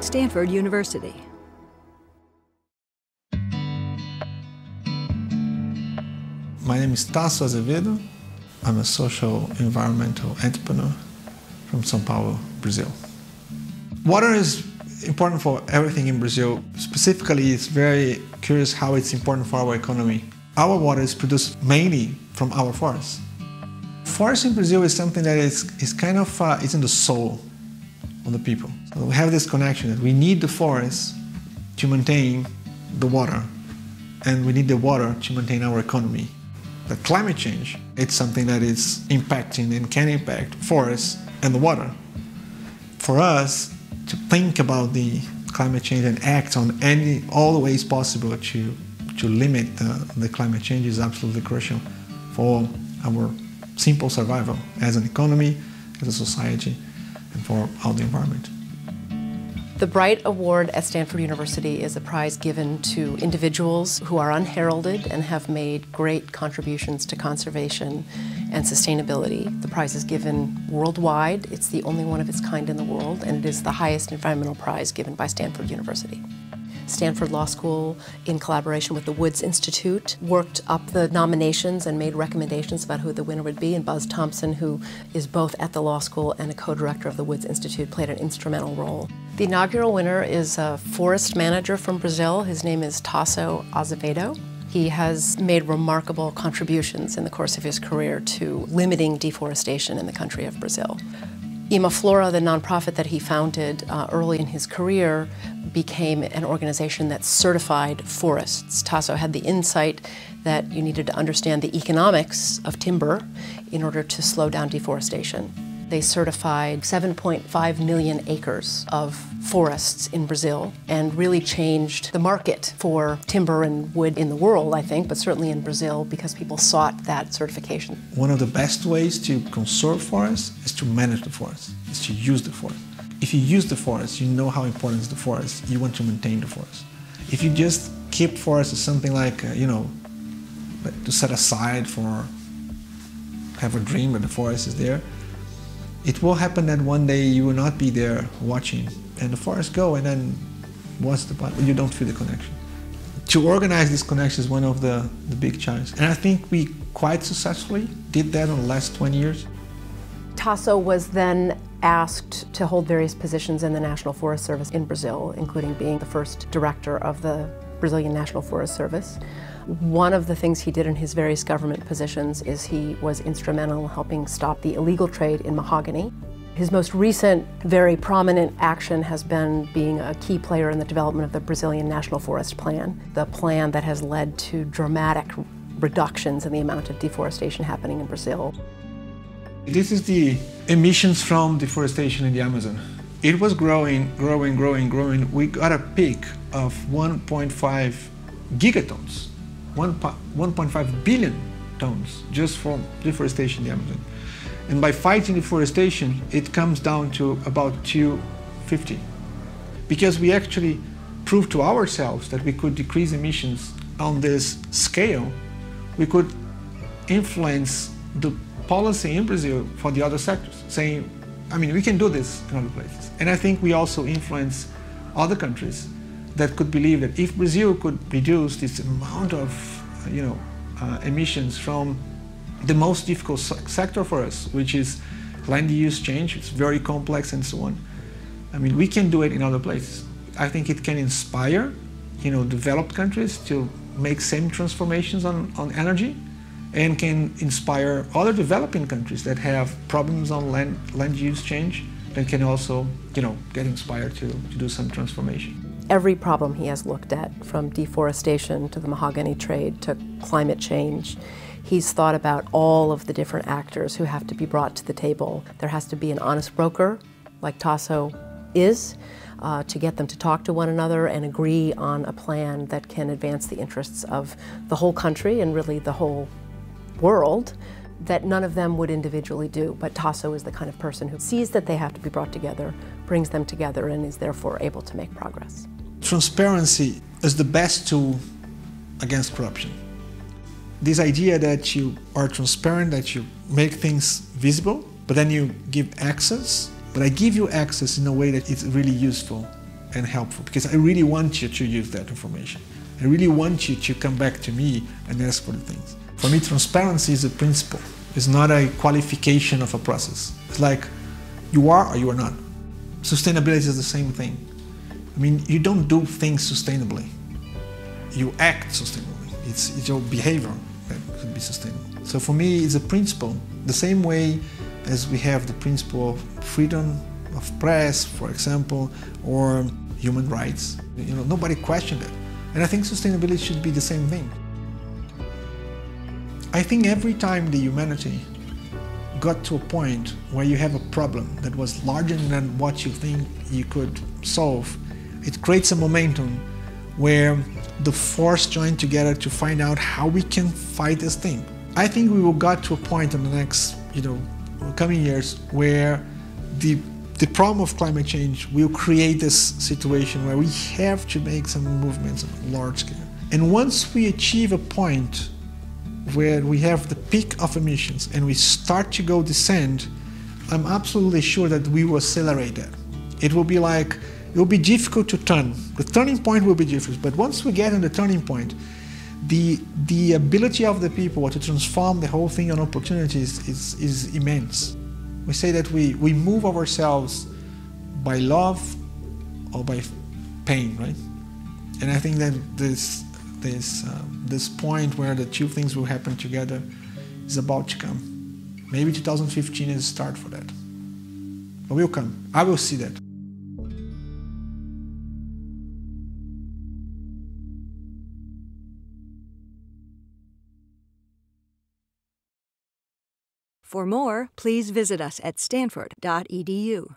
Stanford University. My name is Tasso Azevedo. I'm a social environmental entrepreneur from São Paulo, Brazil. Water is important for everything in Brazil. Specifically, it's very curious how it's important for our economy. Our water is produced mainly from our forests. Forest in Brazil is something that is kind of it's in the soul of the people. So we have this connection that we need the forest to maintain the water, and we need the water to maintain our economy. The climate change, it's something that is impacting and can impact forests and the water. For us to think about the climate change and act on all the ways possible to limit the climate change is absolutely crucial for our simple survival as an economy, as a society, and for all the environment. The Bright Award at Stanford University is a prize given to individuals who are unheralded and have made great contributions to conservation and sustainability. The prize is given worldwide. It's the only one of its kind in the world, and it is the highest environmental prize given by Stanford University. Stanford Law School, in collaboration with the Woods Institute, worked up the nominations and made recommendations about who the winner would be, and Buzz Thompson, who is both at the law school and a co-director of the Woods Institute, played an instrumental role. The inaugural winner is a forest manager from Brazil. His name is Tasso Azevedo. He has made remarkable contributions in the course of his career to limiting deforestation in the country of Brazil. Imaflora, the nonprofit that he founded early in his career, became an organization that certified forests. Tasso had the insight that you needed to understand the economics of timber in order to slow down deforestation. They certified 7.5 million acres of forests in Brazil and really changed the market for timber and wood in the world, I think, but certainly in Brazil because people sought that certification. One of the best ways to conserve forests is to manage the forest, is to use the forest. If you use the forest, you know how important is the forest, you want to maintain the forest. If you just keep forest as something like, to set aside for, have a dream that the forest is there, it will happen that one day you will not be there watching and the forest go, and then what's the point? You don't feel the connection. To organize this connection is one of the big challenges. And I think we quite successfully did that in the last 20 years. Tasso was then asked to hold various positions in the National Forest Service in Brazil, including being the first director of the Brazilian National Forest Service. One of the things he did in his various government positions is he was instrumental in helping stop the illegal trade in mahogany. His most recent, very prominent action has been being a key player in the development of the Brazilian National Forest Plan, the plan that has led to dramatic reductions in the amount of deforestation happening in Brazil. This is the emissions from deforestation in the Amazon. It was growing. We got a peak of 1.5 gigatons, 1.5 billion tons just from deforestation in the Amazon. And by fighting deforestation, it comes down to about 250. Because we actually proved to ourselves that we could decrease emissions on this scale, we could influence the policy in Brazil for the other sectors, saying, we can do this in other places. And I think we also influence other countries that could believe that if Brazil could reduce this amount of emissions from the most difficult sector for us, which is land use change, it's very complex and so on. We can do it in other places. I think it can inspire, developed countries to make same transformations on energy, and can inspire other developing countries that have problems on land use change, that can also, get inspired to do some transformation. Every problem he has looked at, from deforestation to the mahogany trade to climate change, he's thought about all of the different actors who have to be brought to the table. There has to be an honest broker, like Tasso is, to get them to talk to one another and agree on a plan that can advance the interests of the whole country and really the whole world, that none of them would individually do. But Tasso is the kind of person who sees that they have to be brought together, brings them together, and is therefore able to make progress. Transparency is the best tool against corruption. This idea that you are transparent, that you make things visible, but then you give access, but I give you access in a way that it's really useful and helpful, because I really want you to use that information. I really want you to come back to me and ask for the things. For me, transparency is a principle. It's not a qualification of a process. It's like you are or you are not. Sustainability is the same thing. I mean, you don't do things sustainably. You act sustainably. It's your behavior that could be sustainable. So for me, it's a principle, the same way as we have the principle of freedom of press, for example, or human rights. You know, nobody questioned it. And I think sustainability should be the same thing. I think every time the humanity got to a point where you have a problem that was larger than what you think you could solve, it creates a momentum where the force join together to find out how we can fight this thing. I think we will get to a point in the next, coming years where the problem of climate change will create this situation where we have to make some movements on a large scale. And once we achieve a point where we have the peak of emissions and we start to go descend, I'm absolutely sure that we will accelerate that. It will be difficult to turn. The turning point will be difficult, but once we get in the turning point, the ability of the people to transform the whole thing on opportunities is immense. We say that we move ourselves by love or by pain, right? And I think that this point where the two things will happen together is about to come. Maybe 2015 is a start for that. But will come. I will see that. For more, please visit us at stanford.edu.